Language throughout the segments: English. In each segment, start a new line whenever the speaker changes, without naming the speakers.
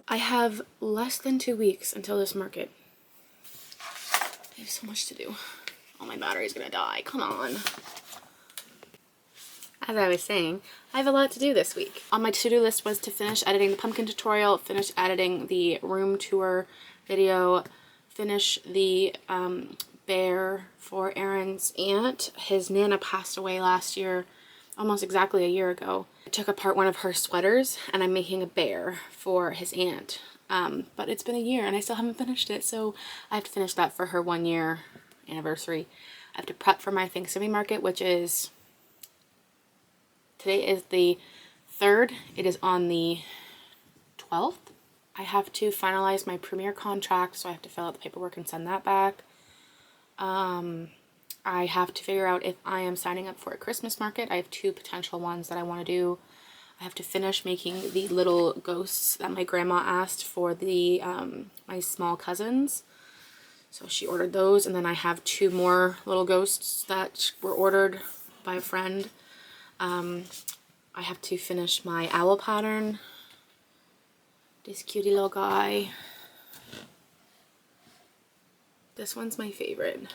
I have less than 2 weeks until this market. I have so much to do. Oh, my battery's gonna die. Come on. As I was saying, I have a lot to do this week. On my to-do list was to finish editing the pumpkin tutorial, finish editing the room tour video, finish the bear for Aaron's aunt. His Nana passed away last year, almost exactly a year ago. I took apart one of her sweaters and I'm making a bear for his aunt. But it's been a year and I still haven't finished it, so I have to finish that for her 1-year anniversary. I have to prep for my Thanksgiving market, which is, today is the 3rd. It is on the 12th. I have to finalize my Premier contract, so I have to fill out the paperwork and send that back. I have to figure out if I am signing up for a Christmas market. I have 2 potential ones that I want to do. I have to finish making the little ghosts that my grandma asked for the my small cousins. So she ordered those, and then I have 2 more little ghosts that were ordered by a friend. I have to finish my owl pattern. This cutie little guy. This one's my favorite.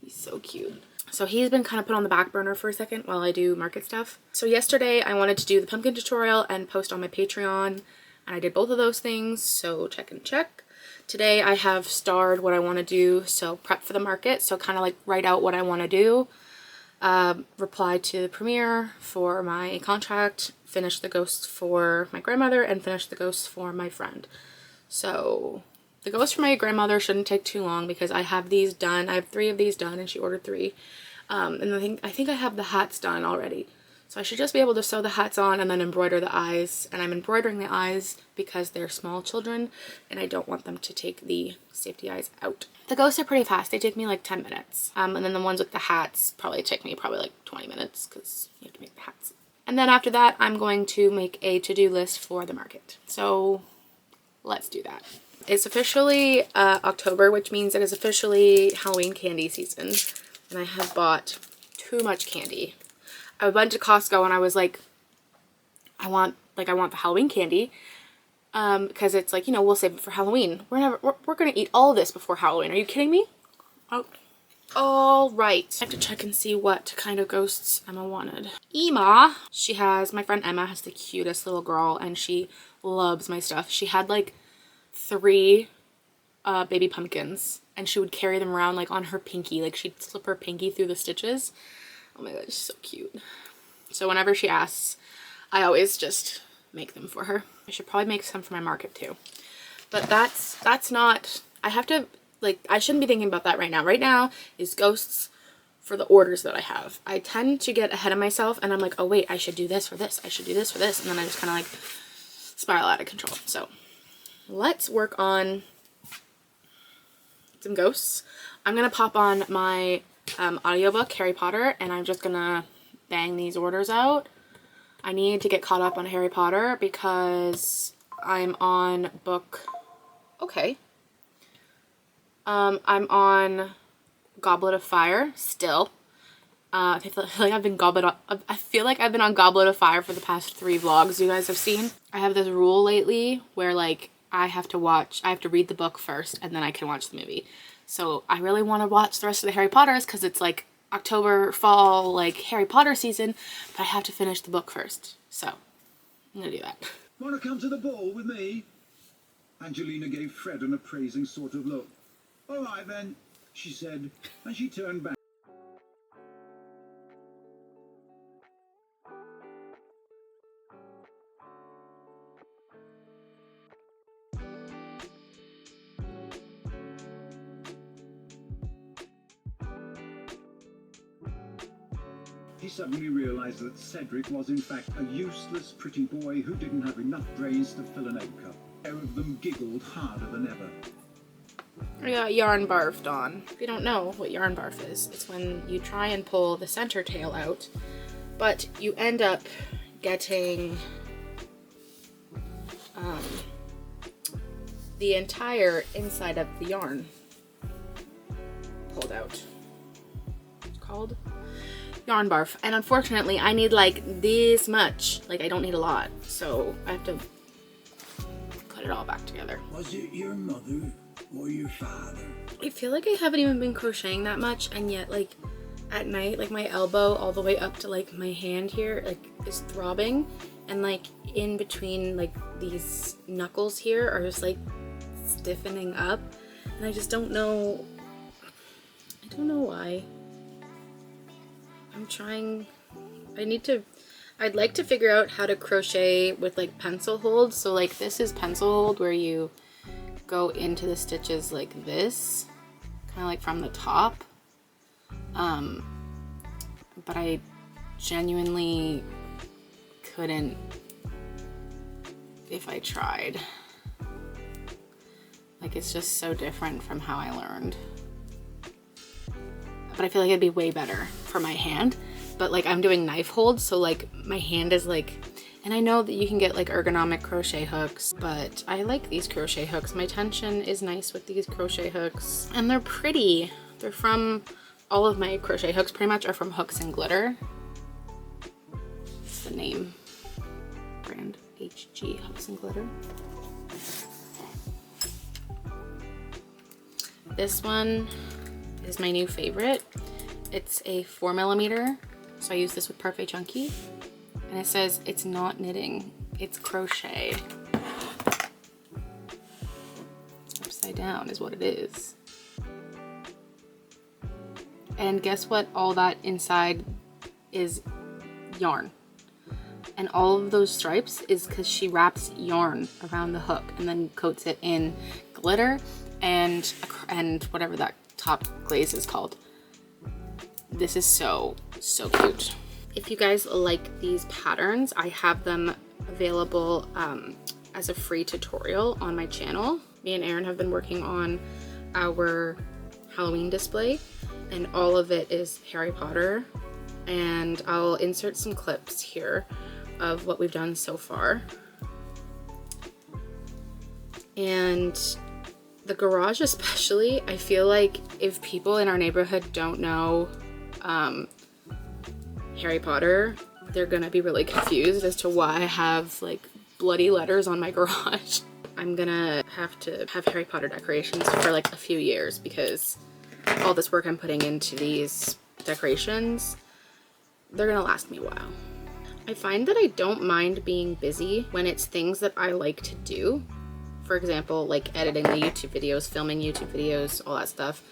He's so cute. So he's been kind of put on the back burner for a second while I do market stuff. So yesterday I wanted to do the pumpkin tutorial and post on my Patreon, and I did both of those things, so check and check. Today I have starred what I want to do, so prep for the market, so kind of like write out what I want to do, reply to the premiere for my contract, finish the ghosts for my grandmother, and finish the ghosts for my friend. So the ghost for my grandmother shouldn't take too long because I have these done. I have 3 of these done and she ordered 3. And I think I have the hats done already. So I should just be able to sew the hats on and then embroider the eyes. And I'm embroidering the eyes because they're small children and I don't want them to take the safety eyes out. The ghosts are pretty fast. They take me like 10 minutes. And then the ones with the hats probably take me like 20 minutes because you have to make the hats. And then after that, I'm going to make a to-do list for the market. So let's do that. It's officially October, which means it is officially Halloween candy season. And I have bought too much candy. I went to Costco and I was like, I want the Halloween candy. Because it's like, you know, we'll save it for Halloween. We're gonna eat all of this before Halloween. Are you kidding me? Oh, all right. I have to check and see what kind of ghosts Emma wanted. My friend Emma has the cutest little girl and she loves my stuff. She had like 3 baby pumpkins and she would carry them around like on her pinky, like she'd slip her pinky through the stitches. Oh my god, she's so cute. So whenever she asks, I always just make them for her. I should probably make some for my market too, but that's not, I have to, like, I shouldn't be thinking about that right now. Right now is ghosts for the orders that I have. I tend to get ahead of myself and I'm like, oh wait, I should do this for this, I should do this for this, and then I just kind of like spiral out of control. So let's work on some ghosts. I'm gonna pop on my audiobook, Harry Potter, and I'm just gonna bang these orders out. I need to get caught up on Harry Potter because I'm on book, okay. I'm on Goblet of Fire still. I feel like I've been on Goblet of Fire for the past 3 vlogs you guys have seen. I have this rule lately where like I have to read the book first and then I can watch the movie. So I really want to watch the rest of the Harry Potters because it's like October, fall, like Harry Potter season, but I have to finish the book first. So I'm gonna do that.
Want to come to the ball with me? Angelina gave Fred an appraising sort of look. All right then, she said, and she turned back. He suddenly realized that Cedric was in fact a useless pretty boy who didn't have enough brains to fill an egg cup. Pair of them giggled harder than ever.
I got yarn barfed on. If you don't know what yarn barf is, it's when you try and pull the center tail out, but you end up getting the entire inside of the yarn pulled out. It's called yarn barf. And unfortunately I need like this much. Like I don't need a lot. So I have to put it all back together.
Was it your mother or your father?
I feel like I haven't even been crocheting that much, and yet like at night, like my elbow all the way up to like my hand here like is throbbing, and like in between like these knuckles here are just like stiffening up, and I just don't know. I don't know why. I'm trying. I'd like to figure out how to crochet with like pencil hold. So like this is pencil hold where you go into the stitches like this, kind of like from the top. But I genuinely couldn't if I tried. Like it's just so different from how I learned. But I feel like it'd be way better for my hand. But like I'm doing knife hold, so like my hand is like, and I know that you can get like ergonomic crochet hooks, but I like these crochet hooks. My tension is nice with these crochet hooks, and they're pretty. They're from, all of my crochet hooks pretty much are from Hooks and Glitter. It's the name, brand, HG, Hooks and Glitter. This one is my new favorite. It's a 4mm, so I use this with Parfait Chunky, and it says it's not knitting, it's crochet. Upside down is what it is. And guess what? All that inside is yarn. And all of those stripes is because she wraps yarn around the hook and then coats it in glitter and whatever that top glaze is called. This is so cute. If you guys like these patterns, I have them available as a free tutorial on my channel. Me and Erin have been working on our Halloween display, and all of it is Harry Potter, and I'll insert some clips here of what we've done so far. And the garage especially, I feel like if people in our neighborhood don't know Harry Potter, they're gonna be really confused as to why I have like bloody letters on my garage. I'm gonna have to have Harry Potter decorations for like a few years because all this work I'm putting into these decorations, they're gonna last me a while. I find that I don't mind being busy when it's things that I like to do. For example, like editing the YouTube videos, filming YouTube videos, all that stuff.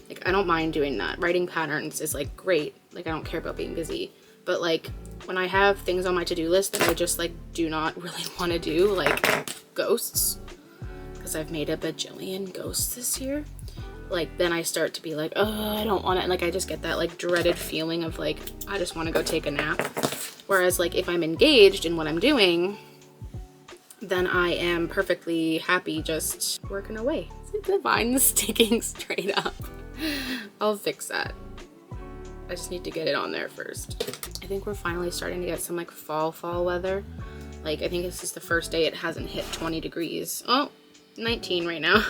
Like I don't mind doing that. Writing patterns is like great. Like I don't care about being busy. But like when I have things on my to-do list that I just like do not really want to do, like ghosts, because I've made a bajillion ghosts this year, like then I start to be like, oh, I don't want it. And like I just get that like dreaded feeling of like, I just want to go take a nap. Whereas like if I'm engaged in what I'm doing, then I am perfectly happy just working away. The vine's sticking straight up. I'll fix that. I just need to get it on there first. I think we're finally starting to get some like fall weather. Like I think this is the first day it hasn't hit 20 degrees. Oh, 19 right now.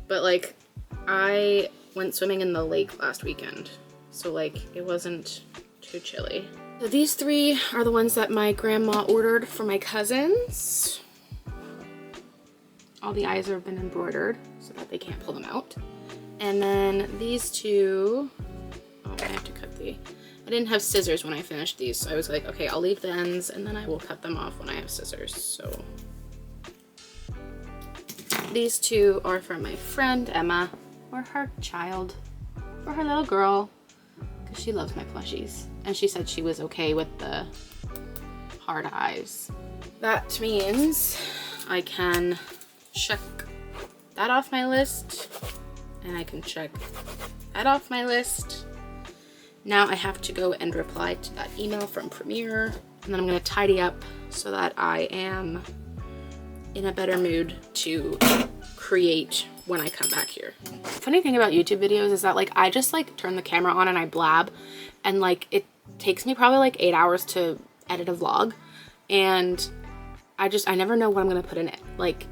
But like I went swimming in the lake last weekend, so like it wasn't too chilly. So these three are the ones that my grandma ordered for my cousins. All the eyes have been embroidered so that they can't pull them out. And then these two, oh, I have to cut I didn't have scissors when I finished these, so I was like, okay, I'll leave the ends and then I will cut them off when I have scissors. So these two are from my friend Emma, or her child, or her little girl, because she loves my plushies. And she said she was okay with the hard eyes. That means I can check that off my list, and I can check that off my list. Now I have to go and reply to that email from Premiere, and then I'm going to tidy up so that I am in a better mood to create when I come back here. Funny thing about YouTube videos is that like I just like turn the camera on and I blab, and like it takes me probably like 8 hours to edit a vlog, and I never know what I'm gonna put in it. Like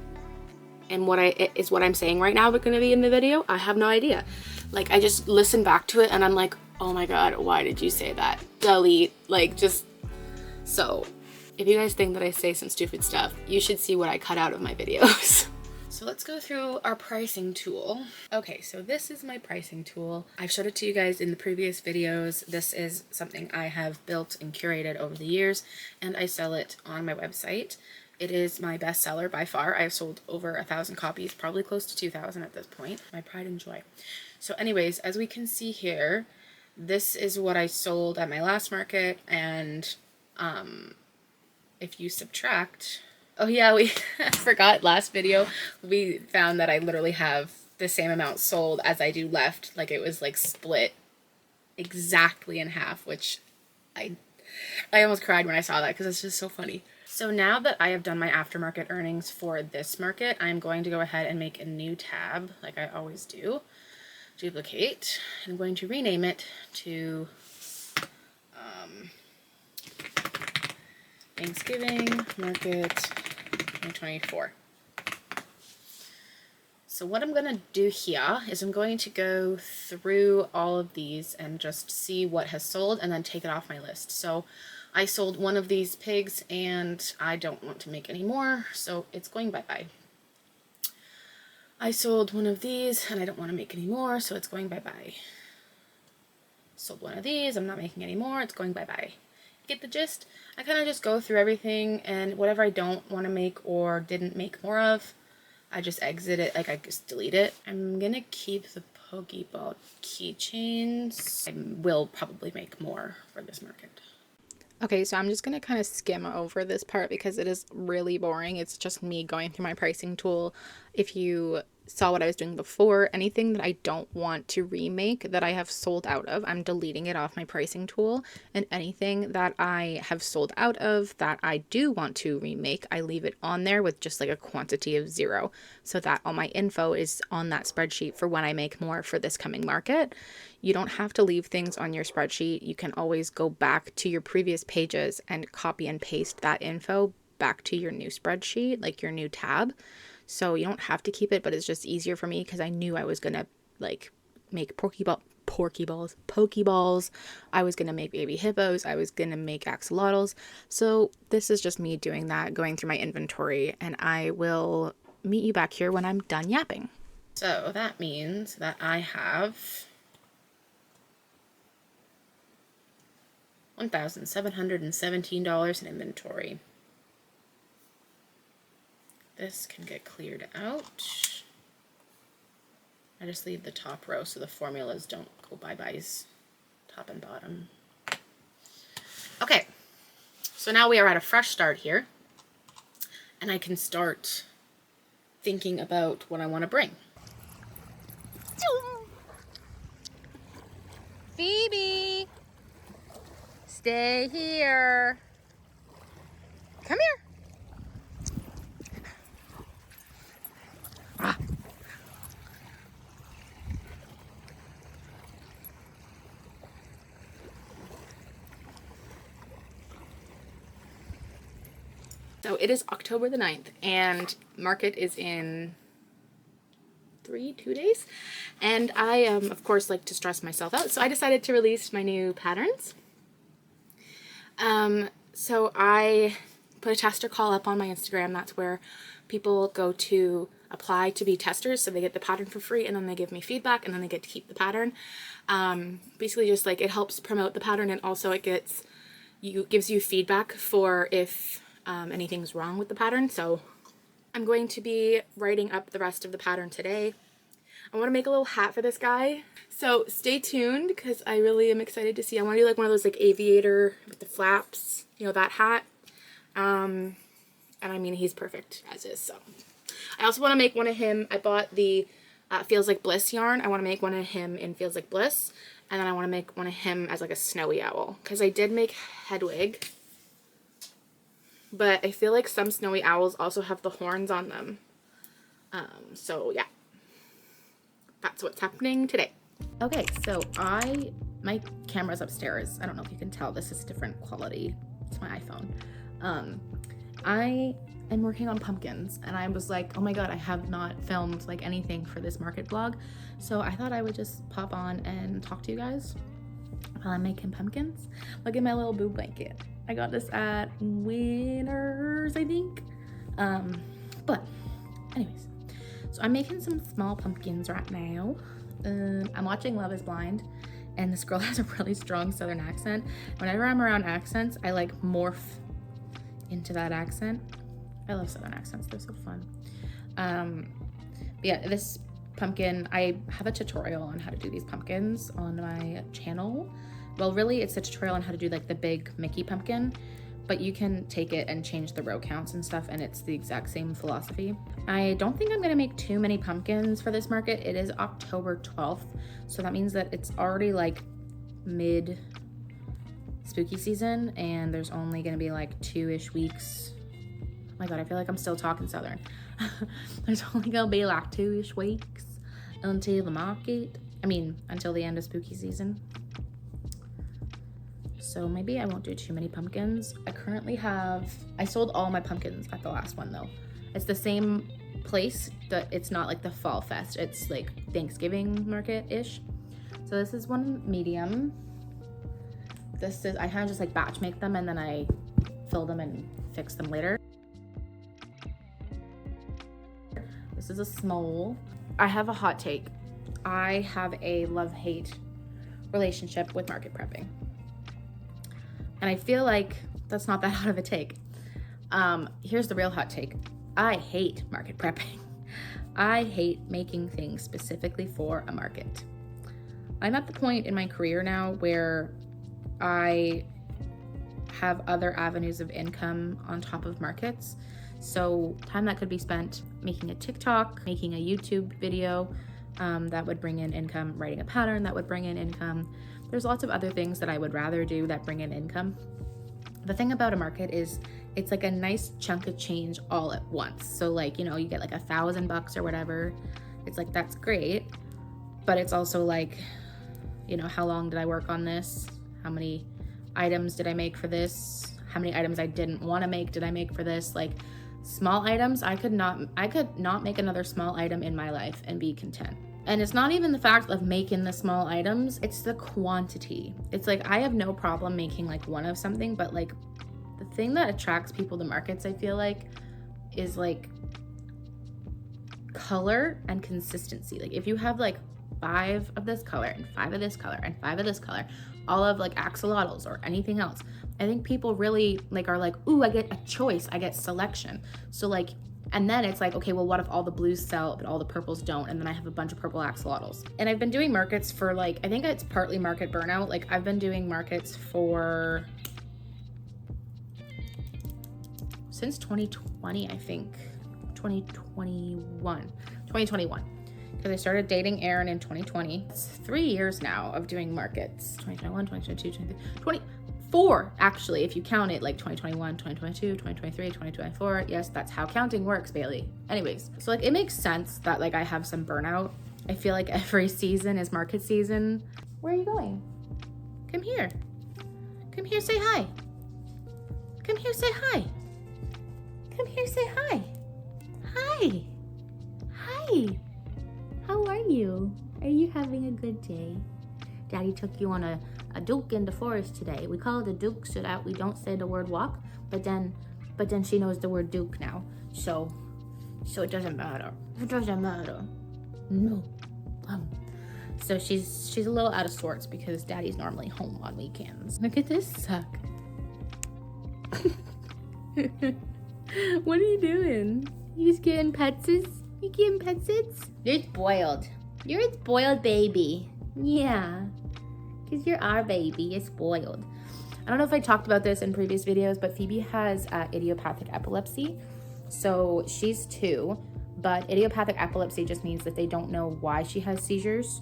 and what I'm saying right now but going to be in the video? I have no idea. Like, I just listened back to it and I'm like, oh my god, why did you say that? Delete. Like, just so if you guys think that I say some stupid stuff, you should see what I cut out of my videos. So let's go through our pricing tool. Okay, so this is my pricing tool. I've showed it to you guys in the previous videos. This is something I have built and curated over the years, and I sell it on my website. It is my best seller by far. I've sold over 1,000 copies, probably close to 2,000 at this point. My pride and joy. So anyways, as we can see here, this is what I sold at my last market, and if you subtract, oh yeah, we forgot last video, we found that I literally have the same amount sold as I do left. Like, it was like split exactly in half, which I almost cried when I saw that because it's just so funny. So now that I have done my aftermarket earnings for this market, I'm going to go ahead and make a new tab like I always do. Duplicate. I'm going to rename it to Thanksgiving Market 2024. So what I'm going to do here is I'm going to go through all of these and just see what has sold and then take it off my list. So I sold one of these pigs and I don't want to make any more, so it's going bye-bye. I sold one of these and I don't want to make any more, so it's going bye-bye. Sold one of these, I'm not making any more, it's going bye-bye. Get the gist? I kind of just go through everything, and whatever I don't want to make or didn't make more of, I just exit it, like I just delete it. I'm gonna keep the Pokeball keychains. I will probably make more for this market. Okay, so I'm just going to kind of skim over this part because it is really boring. It's just me going through my pricing tool. If you saw what I was doing before, anything that I don't want to remake that I have sold out of, I'm deleting it off my pricing tool. And anything that I have sold out of that I do want to remake, I leave it on there with just like a quantity of 0, so that all my info is on that spreadsheet for when I make more for this coming market. You don't have to leave things on your spreadsheet. You can always go back to your previous pages and copy and paste that info back to your new spreadsheet, like your new tab. So you don't have to keep it, but it's just easier for me because I knew I was going to like make Pokeballs. I was going to make baby hippos. I was going to make axolotls. So this is just me doing that, going through my inventory, and I will meet you back here when I'm done yapping. So that means that I have $1,717 in inventory. This can get cleared out. I just leave the top row so the formulas don't go bye-byes top and bottom. Okay, so now we are at a fresh start here, and I can start thinking about what I want to bring. Phoebe! Stay here. Come here. Ah. So it is October the 9th, and market is in 2 days. And I of course like to stress myself out, so I decided to release my new patterns. So I put a tester call up on my Instagram. That's where people go to apply to be testers, so they get the pattern for free, and then they give me feedback, and then they get to keep the pattern. Basically just like it helps promote the pattern, and also it gives you feedback for if anything's wrong with the pattern. So I'm going to be writing up the rest of the pattern today. I want to make a little hat for this guy, so stay tuned because I really am excited to see. I want to do like one of those like aviator with the flaps, you know, that hat. And I mean, he's perfect as is. So I also want to make one of him. I bought the Feels Like Bliss yarn. I want to make one of him in Feels Like Bliss, and then I want to make one of him as like a snowy owl, because I did make Hedwig, but I feel like some snowy owls also have the horns on them. So yeah, that's what's happening today. Okay, so my camera's upstairs. I don't know if you can tell, this is different quality. It's my iPhone. I am working on pumpkins, and I was like, oh my god, I have not filmed like anything for this market vlog, so I thought I would just pop on and talk to you guys while I'm making pumpkins. Look at my little boo blanket. I got this at Winners, I think. But anyways, so I'm making some small pumpkins right now. I'm watching Love is Blind, and this girl has a really strong southern accent. Whenever I'm around accents, I like morph into that accent. I love southern accents, they're so fun. But yeah, this pumpkin, I have a tutorial on how to do these pumpkins on my channel. Well, really it's a tutorial on how to do like the big Mickey pumpkin, but you can take it and change the row counts and stuff, and it's the exact same philosophy. I don't think I'm gonna make too many pumpkins for this market. It is October 12th, so that means that it's already like mid spooky season, and there's only gonna be like 2-ish weeks. Oh my god, I feel like I'm still talking southern. There's only gonna be like 2-ish weeks until the market. Until the end of spooky season. So maybe I won't do too many pumpkins. I sold all my pumpkins at the last one though. It's the same place, it's not like the fall fest. It's like Thanksgiving market-ish. So this is one medium. I kind of just like batch make them, and then I fill them and fix them later. This is a small. I have a hot take. I have a love-hate relationship with market prepping. And I feel like that's not that hot of a take. Here's the real hot take. I hate market prepping. I hate making things specifically for a market. I'm at the point in my career now where I have other avenues of income on top of markets. So time that could be spent making a TikTok, making a YouTube video that would bring in income, writing a pattern that would bring in income. There's lots of other things that I would rather do that bring in income. The thing about a market is it's like a nice chunk of change all at once. So like, you get like $1,000 or whatever. It's like, that's great. But it's also like, how long did I work on this? How many items did I make for this? How many items I didn't want to make did I make for this? Like small items, I could not make another small item in my life and be content. And it's not even the fact of making the small items, it's the quantity. It's like, I have no problem making like one of something, but like the thing that attracts people to markets, I feel like, is like color and consistency. Like if you have like 5 of this color and 5 of this color and 5 of this color, all of like axolotls or anything else, I think people really like are like, ooh, I get a choice, I get selection. So like, and then it's like, okay, well, what if all the blues sell but all the purples don't, and then I have a bunch of purple axolotls? And I've been doing markets for like, I think it's partly market burnout. Like I've been doing markets for since 2020, I think 2021, because I started dating Aaron in 2020. It's 3 years now of doing markets. 2021, 2022, 2023, 24 actually, if you count it like 2021, 2022, 2023, 2024. Yes, that's how counting works, Bailey. Anyways, so like it makes sense that like I have some burnout. I feel like every season is market season. Where are you going? Come here. Come here, say hi. Come here, say hi. Come here, say hi. Hi. Hi. How are you? Are you having a good day? Daddy took you on a duke in the forest today. We call it a duke so that we don't say the word walk, but then she knows the word duke now. So it doesn't matter. It doesn't matter. No. So she's a little out of sorts because Daddy's normally home on weekends. Look at this suck. What are you doing? You just getting petses? You getting petses? You're spoiled. You're a spoiled baby. Yeah. Because you're our baby. You're spoiled. I don't know if I talked about this in previous videos, but Phoebe has idiopathic epilepsy. So she's 2, but idiopathic epilepsy just means that they don't know why she has seizures.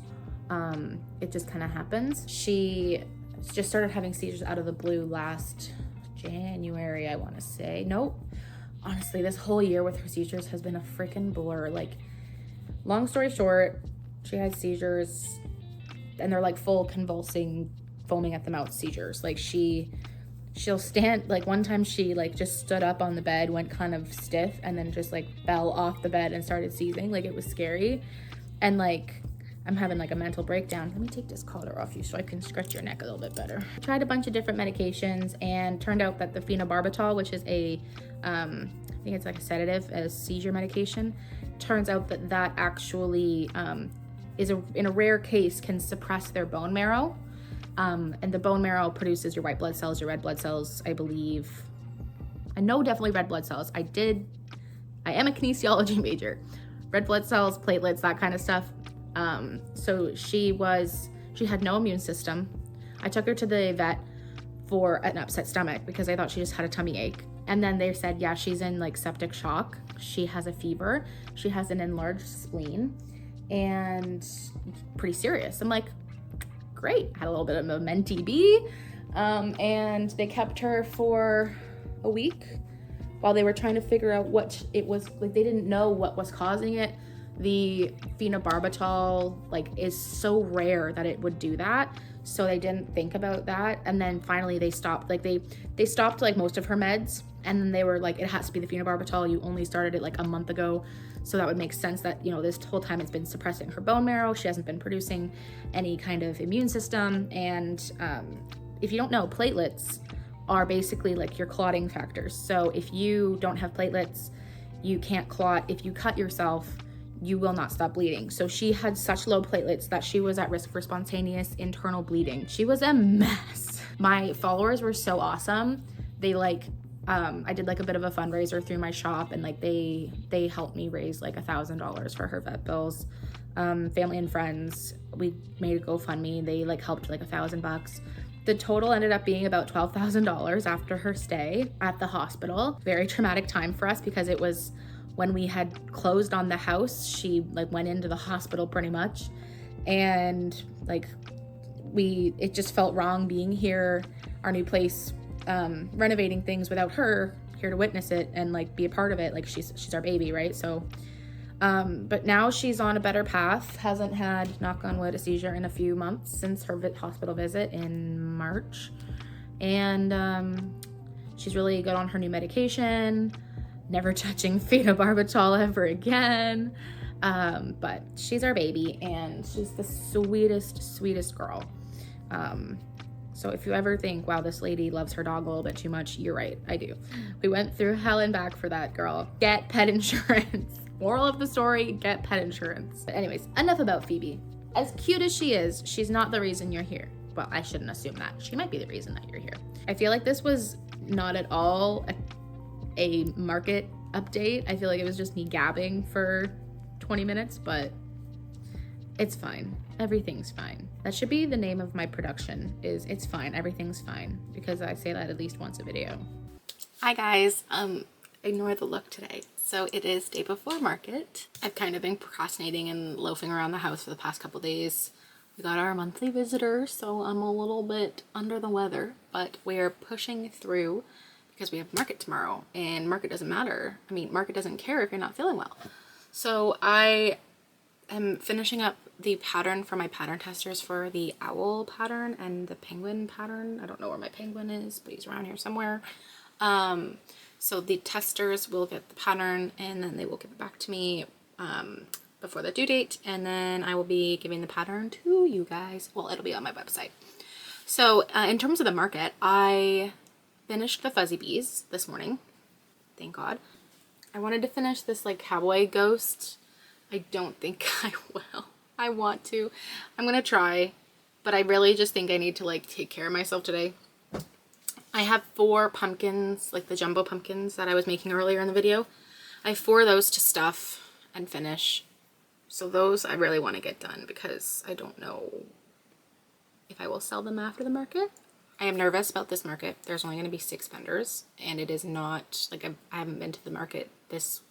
It just kind of happens. She just started having seizures out of the blue last January, I want to say. Nope. Honestly, this whole year with her seizures has been a freaking blur. Like, long story short, she had seizures, and they're like full convulsing, foaming at the mouth seizures. Like she she'll stand, like one time she like just stood up on the bed, went kind of stiff, and then just like fell off the bed and started seizing. Like it was scary. And like I'm having like a mental breakdown. Let me take this collar off you so I can stretch your neck a little bit better. I tried a bunch of different medications and turned out that the phenobarbital, which is a I think it's like a sedative, a seizure medication, turns out that that actually is in a rare case can suppress their bone marrow. And the bone marrow produces your white blood cells, your red blood cells, I believe. I know definitely red blood cells. I am a kinesiology major. Red blood cells, platelets, that kind of stuff. So she had no immune system. I took her to the vet for an upset stomach because I thought she just had a tummy ache. And then they said, yeah, she's in like septic shock. She has a fever. She has an enlarged spleen and pretty serious. I'm like, great. Had a little bit of a mentee B. And they kept her for a week while they were trying to figure out what it was. Like they didn't know what was causing it. The phenobarbital like is so rare that it would do that, so they didn't think about that. And then finally they stopped, like they stopped like most of her meds, and then they were like, it has to be the phenobarbital. You only started it like a month ago, so that would make sense that, you know, this whole time it's been suppressing her bone marrow. She hasn't been producing any kind of immune system. And if you don't know, platelets are basically like your clotting factors. So if you don't have platelets, you can't clot. If you cut yourself, you will not stop bleeding. So she had such low platelets that she was at risk for spontaneous internal bleeding. She was a mess. My followers were so awesome. They like, I did like a bit of a fundraiser through my shop, and like they helped me raise like $1,000 for her vet bills. Family and friends, we made a GoFundMe. They like helped like $1,000. The total ended up being about $12,000 after her stay at the hospital. Very traumatic time for us because it was when we had closed on the house. She like went into the hospital pretty much, and like it just felt wrong being here, our new place, renovating things without her here to witness it and like be a part of it. Like she's our baby, right? So but now she's on a better path. Hasn't had, knock on wood, a seizure in a few months since her hospital visit in March. And she's really good on her new medication, never touching phenobarbital ever again. But she's our baby, and she's the sweetest girl. So if you ever think, wow, this lady loves her dog a little bit too much, you're right, I do. We went through hell and back for that girl. Get pet insurance. Moral of the story, get pet insurance. But anyways, enough about Phoebe. As cute as she is, she's not the reason you're here. Well, I shouldn't assume that. She might be the reason that you're here. I feel like this was not at all a market update. I feel like it was just me gabbing for 20 minutes, but it's fine. Everything's fine. That should be the name of my production, is it's fine, everything's fine, because I say that at least once a video. Hi guys, ignore the look today. So it is day before market. I've kind of been procrastinating and loafing around the house for the past couple days. We got our monthly visitor, so I'm a little bit under the weather, but we're pushing through because we have market tomorrow, and market doesn't matter. I mean, market doesn't care if you're not feeling well. So I am finishing up the pattern for my pattern testers for the owl pattern and the penguin pattern. I don't know where my penguin is, but he's around here somewhere. So the testers will get the pattern, and then they will give it back to me before the due date, and then I will be giving the pattern to you guys. Well, it'll be on my website. So in terms of the market, I finished the fuzzy bees this morning. Thank God. I wanted to finish this like cowboy ghost. I don't think I will. I want to. I'm gonna try, but I really just think I need to like take care of myself today. I have 4 pumpkins, like the jumbo pumpkins that I was making earlier in the video. I have 4 of those to stuff and finish. So those I really want to get done because I don't know if I will sell them after the market. I am nervous about this market. There's only going to be 6 vendors, and it is not, like I haven't been to the market this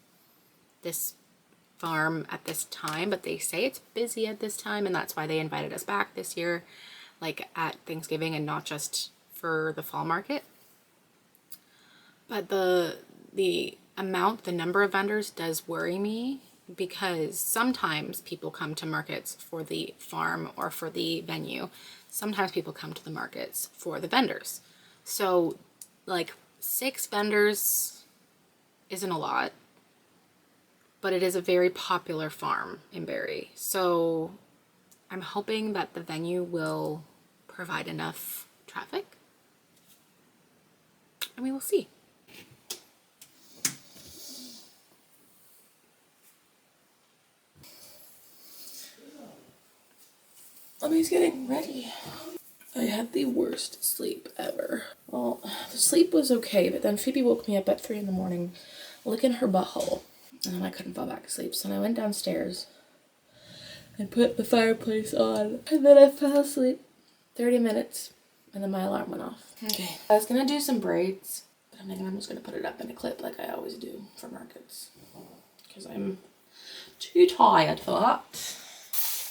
farm at this time, but they say it's busy at this time, and that's why they invited us back this year, like at Thanksgiving, and not just for the fall market. But the number of vendors does worry me, because sometimes people come to markets for the farm or for the venue. Sometimes people come to the markets for the vendors. So Like 6 vendors isn't a lot, but it is a very popular farm in Barrie. So I'm hoping that the venue will provide enough traffic, and we will see. Mommy's getting ready. I had the worst sleep ever. Well, the sleep was okay, but then Phoebe woke me up at 3 in the morning, licking her butthole, and then I couldn't fall back asleep. So then I went downstairs and put the fireplace on, and then I fell asleep. 30 minutes, and then my alarm went off. Okay. I was gonna do some braids, but I'm thinking I'm just gonna put it up in a clip like I always do for markets, because I'm too tired for that.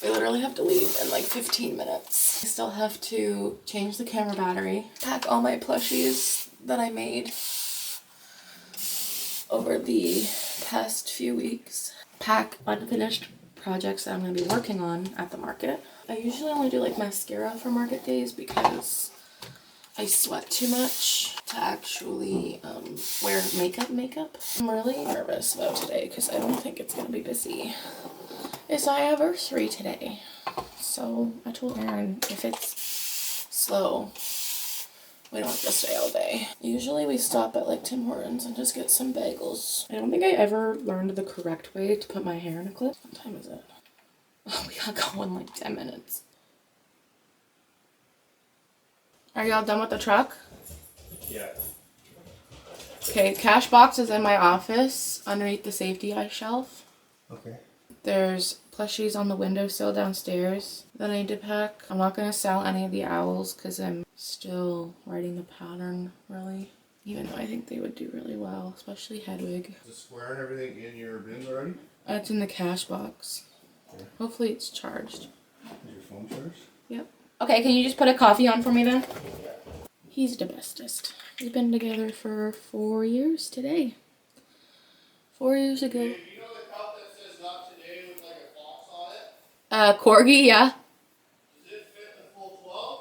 I literally have to leave in like 15 minutes. I still have to change the camera battery, pack all my plushies that I made over the past few weeks, pack unfinished projects that I'm going to be working on at the market. I usually only do like mascara for market days because I sweat too much to actually wear makeup. I'm really nervous about today because I don't think it's going to be busy. It's our anniversary today, so I told Aaron if it's slow, we don't have to stay all day. Usually we stop at like Tim Hortons and just get some bagels. I don't think I ever learned the correct way to put my hair in a clip. What time is it? Oh, we got going like 10 minutes. Are y'all done with the truck?
Yeah.
Okay, cash box is in my office underneath the safety ice shelf.
Okay.
There's plushies on the windowsill downstairs that I need to pack. I'm not going to sell any of the owls because I'm still writing the pattern, really. Even though I think they would do really well, especially Hedwig.
Is the square and everything in your bin already?
It's in the cash box.
Okay.
Hopefully it's charged.
Is your phone charged?
Yep. Okay, can you just put a coffee on for me then? He's the bestest. We've been together for 4 years today. 4 years ago.
You know the cup that says not today with like a fox on it?
Corgi, yeah.
Does it fit the full 12?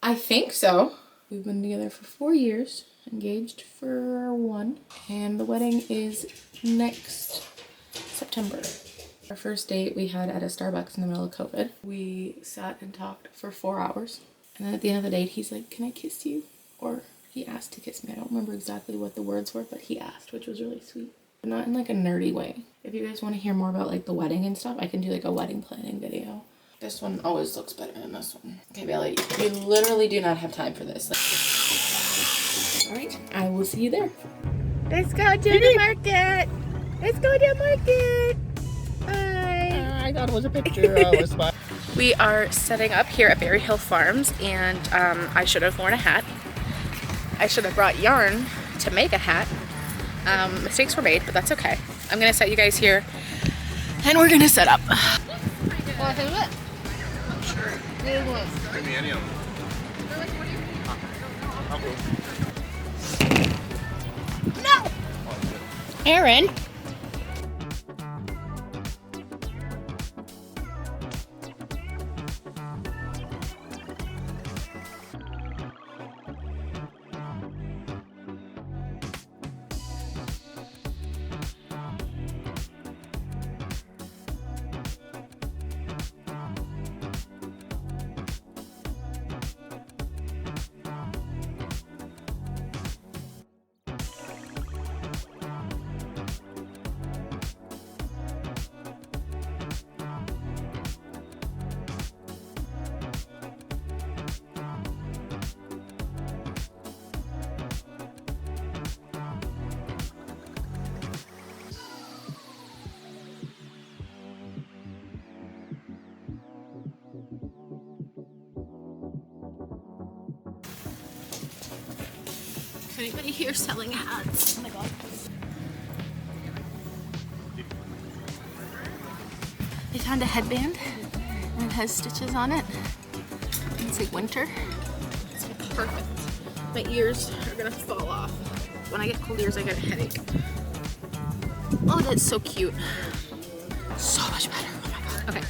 I think so. We've been together for 4 years, engaged for 1, and the wedding is next September. Our first date we had at a Starbucks in the middle of COVID. We sat and talked for 4 hours, and then at the end of the date he's like, "Can I kiss you?" Or he asked to kiss me. I don't remember exactly what the words were, but he asked, which was really sweet. But not in like a nerdy way. If you guys want to hear more about like the wedding and stuff, I can do like a wedding planning video. This one always looks better than this one. Okay, Bailey, we literally do not have time for this. Alright, I will see you there. Let's go to the market! Let's go to the market! Bye!
I thought it was a picture. I was fine.
We are setting up here at Berry Hill Farms, and I should have worn a hat. I should have brought yarn to make a hat. Mistakes were made, but that's okay. I'm gonna set you guys here, and we're gonna set up.
Give me any of them. I'll go.
No! Aaron! Is anybody here selling hats? Oh my god. I found a headband and it has stitches on it. It's like winter. It's perfect. My ears are gonna fall off. When I get cold ears, I get a headache. Oh, that's so cute. So much better. Oh my god. Okay.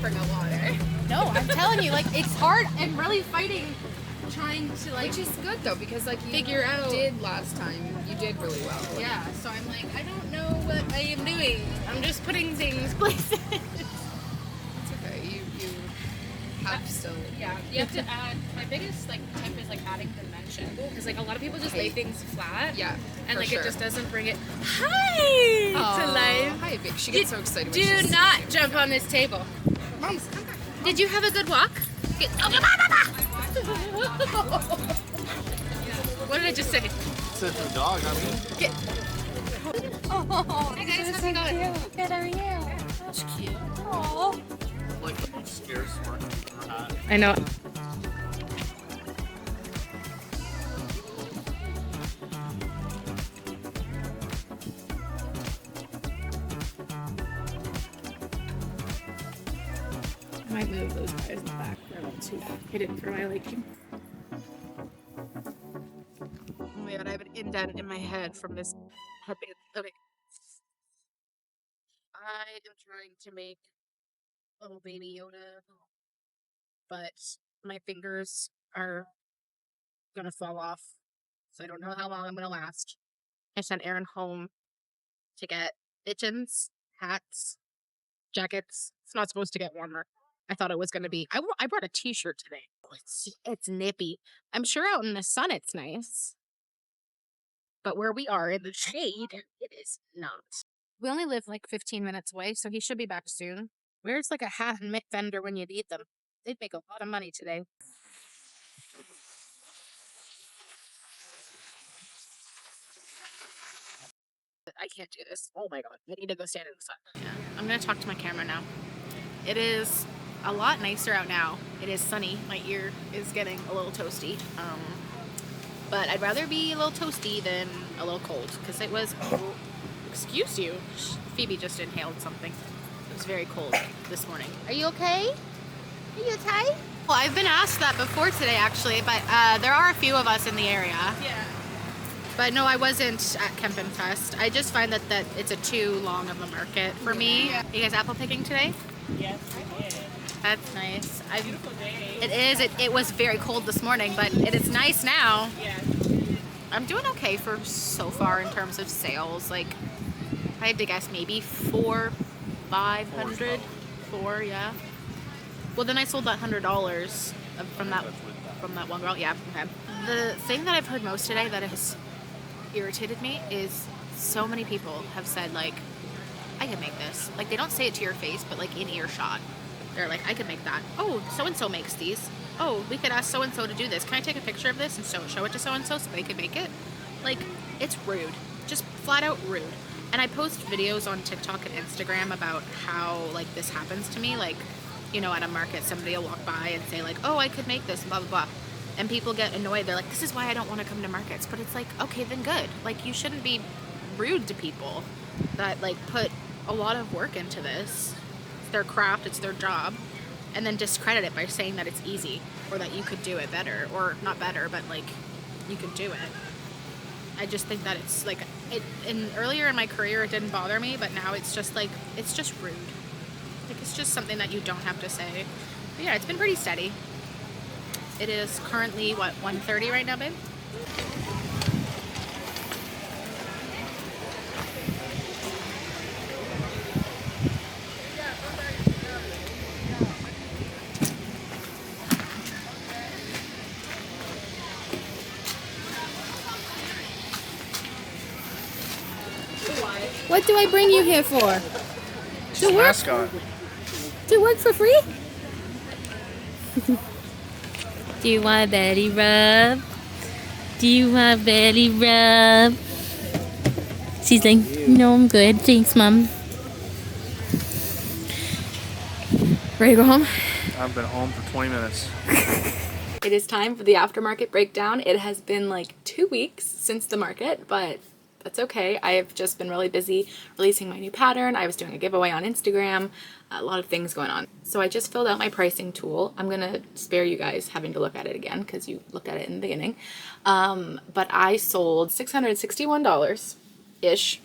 bring a lot, eh? No, I'm telling you, like, it's hard. I'm really fighting, trying to, like...
Which is good, though, because, like, you
figure out...
did last time. You did really well.
Yeah, so I'm like, I don't know what I am doing. I'm just putting things places.
It's okay. You have still...
Yeah, you have to add... My biggest, like, tip is, like, adding dimension. Because, like, a lot of people just lay things flat.
Yeah,
and, like,
sure.
it just doesn't bring it... Hi! To life.
Hi, Vic. She gets so excited when
Do
she
not
sees you.
jump on this table.
Mom,
Did you have a good walk? What did I just say?
Said the dog, I mean.
Hi guys, how's it going?
Good, how are you?
That's cute.
Oh.
Like, I'm scared smart.
I know. I might move those guys in the back. They're not too hidden for my liking.
oh my god, I have an indent in my head from this headband. Okay. I am trying to make little baby Yoda, but my fingers are gonna fall off, so I don't know how long I'm gonna last. I sent Aaron home to get mittens, hats, jackets. It's not supposed to get warmer. I thought it was gonna be. I brought a t-shirt today. Oh, it's nippy. I'm sure out in the sun it's nice, but where we are in the shade, it is not. We only live like 15 minutes away, so he should be back soon. Where's like a hat and mitt vendor when you need them? They'd make a lot of money today. I can't do this. Oh my god. I need to go stand in the sun.
Yeah, I'm gonna talk to my camera now. It is a lot nicer out now. It is sunny. My ear is getting a little toasty. But I'd rather be a little toasty than a little cold because it was. Excuse you. Phoebe just inhaled something. It was very cold this morning. Are you okay? Are you okay? Well, I've been asked that before today, actually, but there are a few of us in the area. Yeah. But no, I wasn't at Kempenfest. I just find that it's a too long of a market for me. Yeah. You guys apple picking today?
Yes, I did.
That's nice.
Beautiful day.
It is. It was very cold this morning, but it is nice now.
Yeah.
I'm doing okay for so far in terms of sales. Like, I had to guess maybe 500. Yeah. Well, then I sold that $100 from that one girl. Yeah. Okay. The thing that I've heard most today that has irritated me is so many people have said, like, I can make this. Like, they don't say it to your face, but like in earshot. They're like, I can make that. Oh, so-and-so makes these. Oh, we could ask so-and-so to do this. Can I take a picture of this and show it to so-and-so so they can make it? Like, it's rude. Just flat out rude. And I post videos on TikTok and Instagram about how, like, this happens to me. Like, you know, at a market, somebody will walk by and say, like, oh, I could make this, blah, blah, blah. And people get annoyed. They're like, this is why I don't want to come to markets. But it's like, okay, then good. Like, you shouldn't be rude to people that, like, put a lot of work into this. It's their craft, it's their job. And then discredit it by saying that it's easy or that you could do it better. Or not better, but, like, you could do it. I just think that it's, like, earlier in my career, it didn't bother me. But now it's just, like, it's just rude. Like, it's just something that you don't have to say. But yeah, it's been pretty steady. It is currently, what, 1:30 right now, babe?
What do I bring you here for?
She's a mascot.
To work for free? Do you want a belly rub? Do you want a belly rub? She's like, no, I'm good. Thanks, Mom. Ready to go home?
I've been home for 20 minutes.
It is time for the aftermarket breakdown. It has been like 2 weeks since the market, but that's okay. I have just been really busy releasing my new pattern. I was doing a giveaway on Instagram, a lot of things going on. So I just filled out my pricing tool. I'm gonna spare you guys having to look at it again because you looked at it in the beginning. But I sold $661-ish.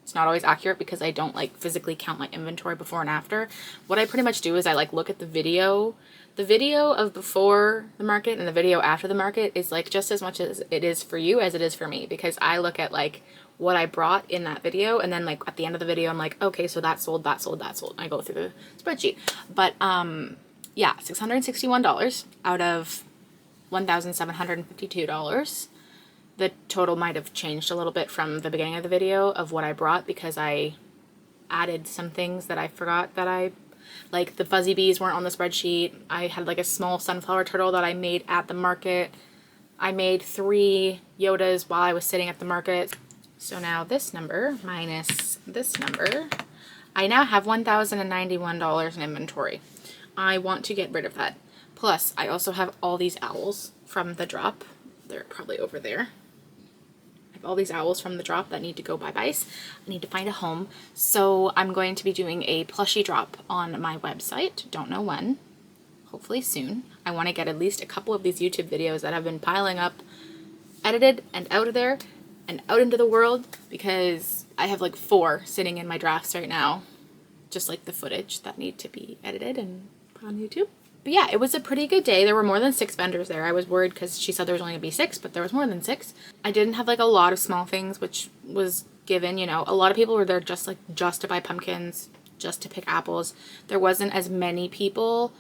It's not always accurate because I don't like physically count my inventory before and after. What I pretty much do is I like look at the video. The video of before the market and the video after the market is like just as much as it is for you as it is for me, because I look at like what I brought in that video, and then like at the end of the video I'm like, okay, so that sold, that sold, that sold. I go through the spreadsheet. But yeah, $661 out of $1,752. The total might have changed a little bit from the beginning of the video of what I brought, because I added some things that I forgot that like the fuzzy bees weren't on the spreadsheet. I had like a small sunflower turtle that I made at the market. I made 3 Yodas while I was sitting at the market. So now this number minus this number, I now have $1,091 in inventory. I want to get rid of that. Plus, I also have all these owls from the drop. They're probably over there. I have all these owls from the drop that need to go bye-byes. I need to find a home. So I'm going to be doing a plushie drop on my website. Don't know when. Hopefully soon. I want to get at least a couple of these YouTube videos that have been piling up, edited and out of there and out into the world, because I have like 4 sitting in my drafts right now. Just like the footage that need to be edited and put on YouTube. But yeah, it was a pretty good day. There were more than 6 vendors there. I was worried because she said there was only going to be 6, but there was more than 6. I didn't have like a lot of small things, which was given, you know. A lot of people were there just to buy pumpkins, just to pick apples. There wasn't as many people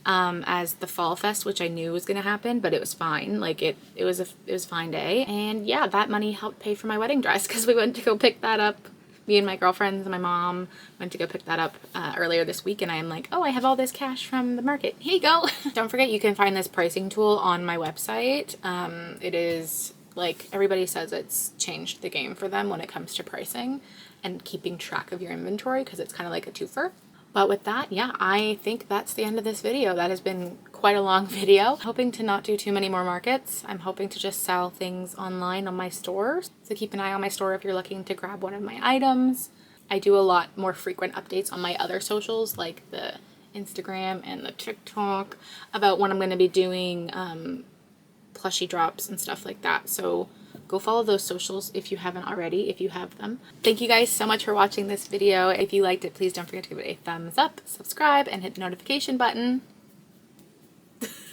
as the Fall Fest, which I knew was going to happen, but it was fine. Like it was a fine day. And yeah, that money helped pay for my wedding dress, because we went to go pick that up. Me and my girlfriends and my mom went to go pick that up earlier this week, and I'm like, oh, I have all this cash from the market. Here you go. Don't forget, you can find this pricing tool on my website. It is, like, everybody says it's changed the game for them when it comes to pricing and keeping track of your inventory, because it's kind of like a twofer. But with that, yeah, I think that's the end of this video. That has been quite a long video. Hoping to not do too many more markets. I'm hoping to just sell things online on my store. So keep an eye on my store if you're looking to grab one of my items. I do a lot more frequent updates on my other socials, like the Instagram and the TikTok, about when I'm going to be doing plushie drops and stuff like that. So go follow those socials if you haven't already, if you have them. Thank you guys so much for watching this video. If you liked it, please don't forget to give it a thumbs up, subscribe, and hit the notification button.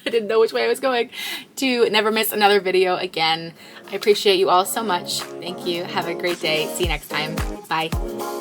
I didn't know which way I was going, to never miss another video again. I appreciate you all so much. Thank you. Have a great day. See you next time. Bye.